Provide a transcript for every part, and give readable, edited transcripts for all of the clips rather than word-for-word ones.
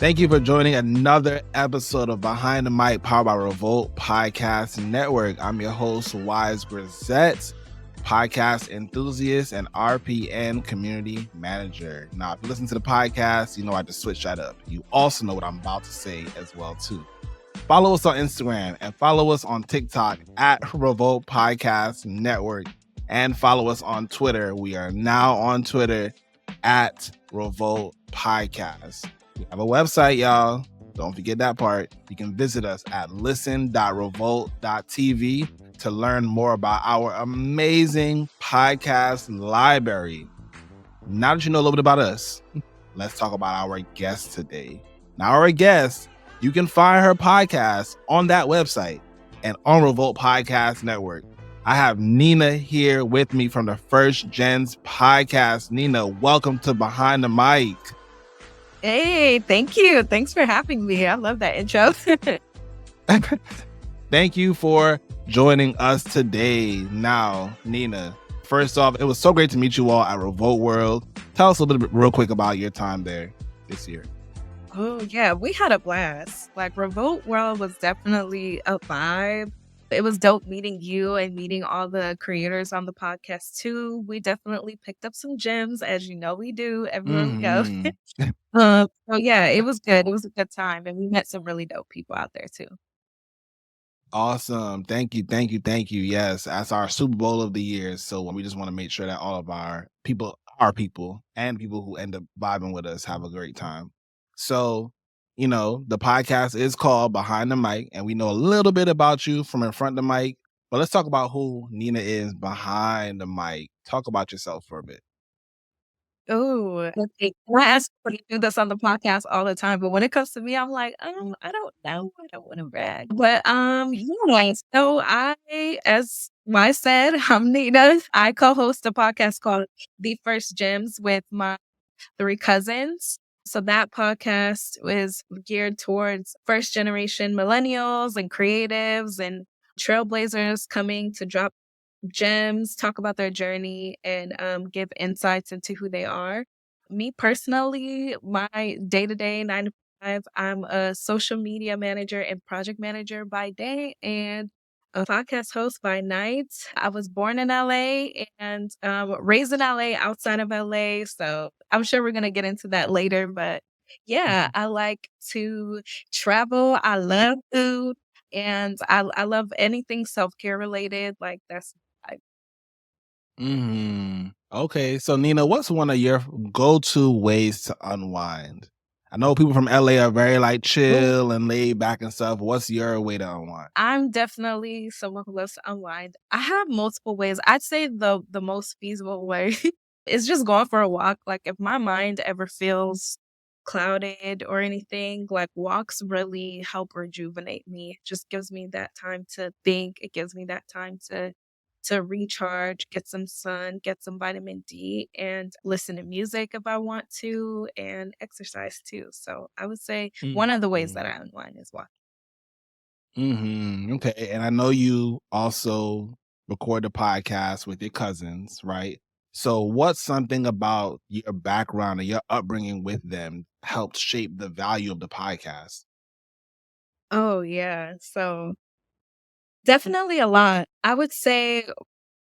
Thank you for joining another episode of Behind the Mic, powered by REVOLT Podcast Network. I'm your host, Wize Grazette, podcast enthusiast and RPN community manager. Now, if you listen to the podcast, you know I just switched that up. You also know what I'm about to say as well, too. Follow us on Instagram and follow us on TikTok at REVOLT Podcast Network, and follow us on Twitter. We are now on Twitter at REVOLT Podcast. We have a website, y'all. Don't forget that part. You can visit us at listen.revolt.tv to learn more about our amazing podcast library. Now that you know a little bit about us, let's talk about our guest today. Now, our guest, you can find her podcast on that website and on REVOLT Podcast Network. I have Nina here with me from the First Gens podcast. Nina, welcome to Behind the Mic. Hey, thank you. Thanks for having me. I love that intro. Thank you for joining us today. Now, Nina, first off, it was so great to meet you all at REVOLT World. Tell us a little bit real quick about your time there this year. Oh, yeah, we had a blast. Like, REVOLT World was definitely a vibe. It was dope meeting you and meeting all the creators on the podcast, too. We definitely picked up some gems, as you know we do everywhere we go. So, yeah, it was good. It was a good time. And we met some really dope people out there, too. Awesome. Thank you. Yes, that's our Super Bowl of the year. So we just want to make sure that all of our people, and people who end up vibing with us have a great time. So, you know, the podcast is called Behind the Mic, and we know a little bit about you from in front of the mic, but let's talk about who Nina is behind the mic. Talk about yourself for a bit. Oh, okay. I ask people to do this on the podcast all the time, but when it comes to me, I'm like, I don't know. I don't want to brag. But yeah, so as I said, I'm Nina. I co-host a podcast called The First Gems with my 3 cousins. So that podcast is geared towards first generation millennials and creatives and trailblazers coming to drop gems, talk about their journey, and give insights into who they are. Me personally, my day-to-day 9 to 5, I'm a social media manager and project manager by day and a podcast host by night. I was born in LA and raised in LA, outside of LA. So I'm sure we're going to get into that later. But yeah, I like to travel. I love food. And I love anything self-care related. Like that's Okay, so Nina, what's one of your go-to ways to unwind? I know people from LA are very like chill and laid back and stuff. What's your way to unwind? I'm definitely someone who loves to unwind. I have multiple ways. I'd say the most feasible way is just going for a walk. Like if my mind ever feels clouded or anything, like walks really help rejuvenate me. It just gives me that time to think. It gives me that time to recharge, get some sun, get some vitamin D, and listen to music if I want to, and exercise too. So I would say one of the ways that I unwind is walking. Okay, and I know you also record the podcast with your cousins, right? So what's something about your background and your upbringing with them helped shape the value of the podcast? Oh, yeah. So definitely a lot. I would say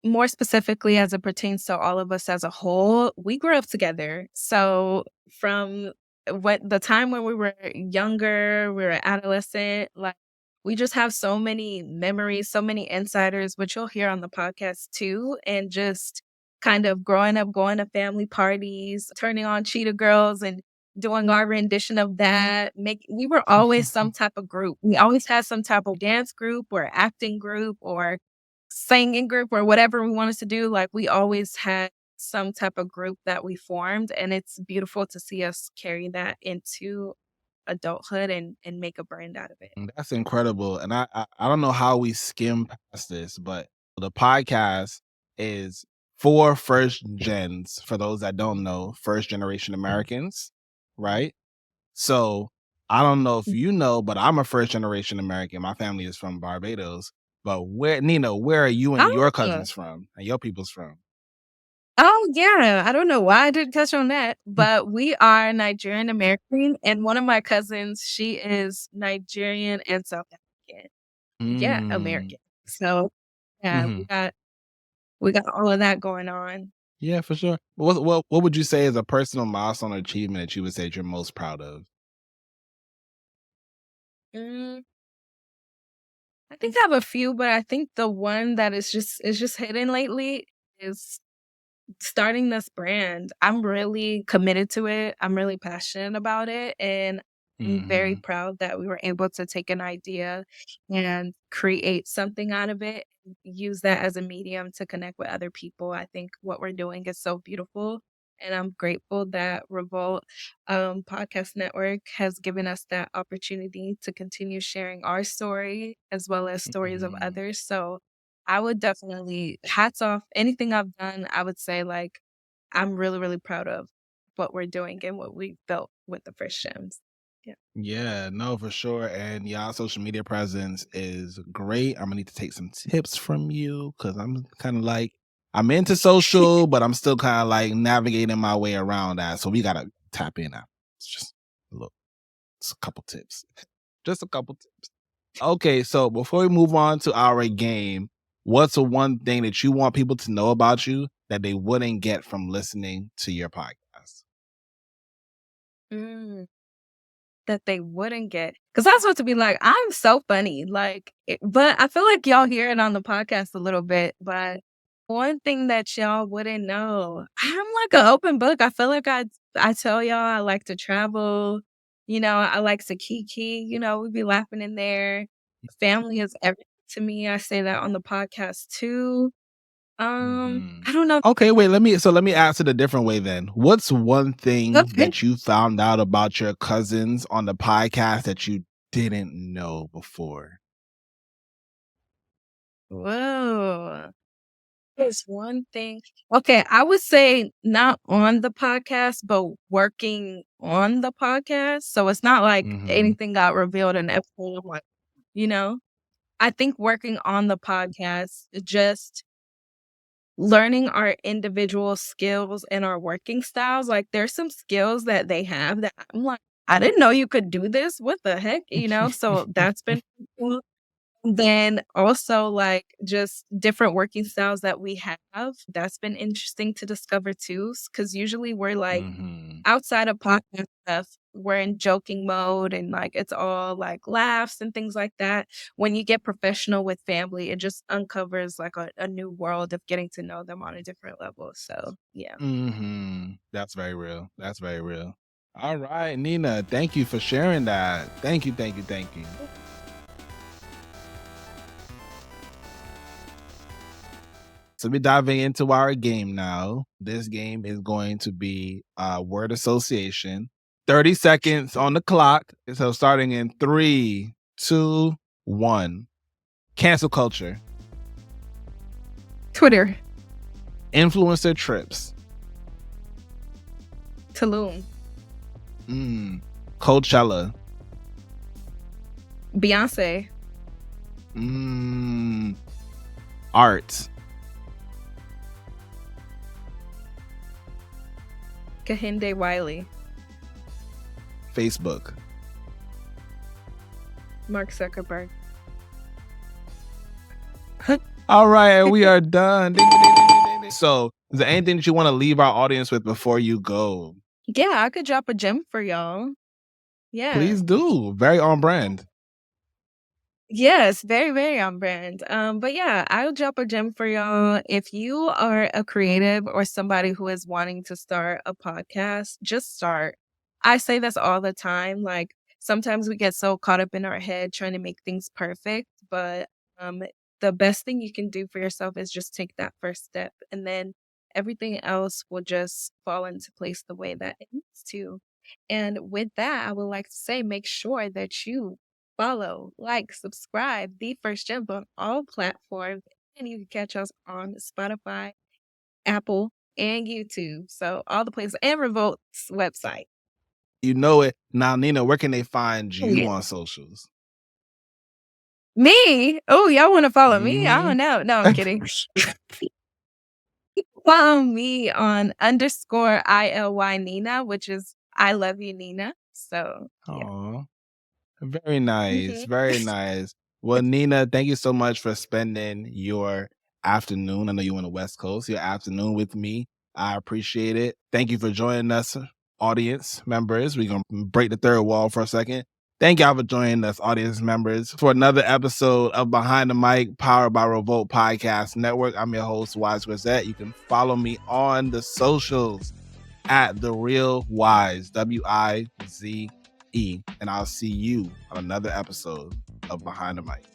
more specifically as it pertains to all of us as a whole, we grew up together. So from what the time when we were younger, we were adolescent, like we just have so many memories, so many insiders, which you'll hear on the podcast too. And just kind of growing up, going to family parties, turning on Cheetah Girls and doing our rendition of that. We were always some type of group. We always had some type of dance group or acting group or singing group or whatever we wanted to do. Like we always had some type of group that we formed, and it's beautiful to see us carry that into adulthood and make a brand out of it. That's incredible. And I don't know how we skim past this, but the podcast is for first gens. For those that don't know, first generation Americans, right? So I don't know if you know, but I'm a first generation American. My family is from Barbados. But where, Nina, where are you and your cousins from and your people's from? Oh, yeah. I don't know why I didn't touch on that, but we are Nigerian-American, and one of my cousins, she is Nigerian and South African. Yeah, Mm. American. So, yeah, Hmm. we got all of that going on. Yeah, for sure. What would you say is a personal milestone or achievement that you would say that you're most proud of? Mm, I think I have a few, but I think the one that is just hitting lately is starting this brand. I'm really committed to it. I'm really passionate about it. And I'm very Hmm. proud that we were able to take an idea and create something out of it, use that as a medium to connect with other people. I think what we're doing is so beautiful. And I'm grateful that Revolt Podcast Network has given us that opportunity to continue sharing our story as well as stories of Hmm. others. So I would definitely hats off. Anything I've done, I would say like I'm really, really proud of what we're doing and what we've built with the First Gems. Yeah. Yeah, no, for sure. And y'all social media presence is great. I'm gonna need to take some tips from you because I'm kind of like I'm into social, but I'm still kind of like navigating my way around that. So we gotta tap in now. It's just look, it's a couple tips. Just a couple tips. Okay, so before we move on to our game, what's the one thing that you want people to know about you that they wouldn't get from listening to your podcast? Mm, that they wouldn't get. Because I was supposed to be like, I'm so funny. Like, but I feel like y'all hear it on the podcast a little bit. But one thing that y'all wouldn't know, I'm like an open book. I feel like I tell y'all I like to travel. I like to kiki. We be laughing in there. Family is everything to me. I say that on the podcast too. Mhm. I don't know. Okay, wait, let me ask it a different way then. What's one thing Okay. that you found out about your cousins on the podcast that you didn't know before? Whoa. There's one thing. Okay, I would say not on the podcast, but working on the podcast. So it's not like Mhm. anything got revealed in episode one, you know? I think working on the podcast, just learning our individual skills and our working styles. Like there's some skills that they have that I'm like, I didn't know you could do this. What the heck? So that's been cool. Then also, like, just different working styles that we have, that's been interesting to discover too. Because usually we're, like, Mhm. outside of podcast stuff, we're in joking mode and, like, it's all, like, laughs and things like that. When you get professional with family, it just uncovers, like, a new world of getting to know them on a different level, so, yeah. Mhm. That's very real. That's very real. All right, Nina, thank you for sharing that. Thank you, thank you, thank you. So we're diving into our game now. This game is going to be word association. 30 seconds on the clock. So starting in 3, 2, 1. Cancel culture. Twitter. Influencer trips. Tulum. Mm. Coachella. Beyonce. Mm. Art. Kehinde Wiley. Facebook. Mark Zuckerberg. All right, we are done. Ding, ding, ding, ding, ding, ding. So, is there anything that you want to leave our audience with before you go? Yeah, I could drop a gem for y'all. Yeah. Please do. Very on brand. Yes, very, very on brand. But yeah, I'll drop a gem for y'all. If you are a creative or somebody who is wanting to start a podcast, just start. I say this all the time. Like sometimes we get so caught up in our head trying to make things perfect, but um the best thing you can do for yourself is just take that first step and then everything else will just fall into place the way that it needs to. And with that, I would like to say make sure that you follow, like, subscribe, The First Gems on all platforms. And you can catch us on Spotify, Apple, and YouTube. So all the places and Revolt's website. You know it. Now, Nina, where can they find you Yeah. on socials? Me? Oh, y'all want to follow me? I Mhm. don't know. No, I'm kidding. follow me on _ILY Nina, which is I love you, Nina. So yeah. Aw, very nice. Mhm. Very nice. Well, Nina, thank you so much for spending your afternoon. I know you're on the West Coast, your afternoon with me. I appreciate it. Thank you for joining us, audience members. We're going to break the third wall for a second. Thank y'all for joining us, audience members, for another episode of Behind the Mic, powered by Revolt Podcast Network. I'm your host, Wize Grazette. You can follow me on the socials at The Real Wize, WIZE. And I'll see you on another episode of Behind the Mic.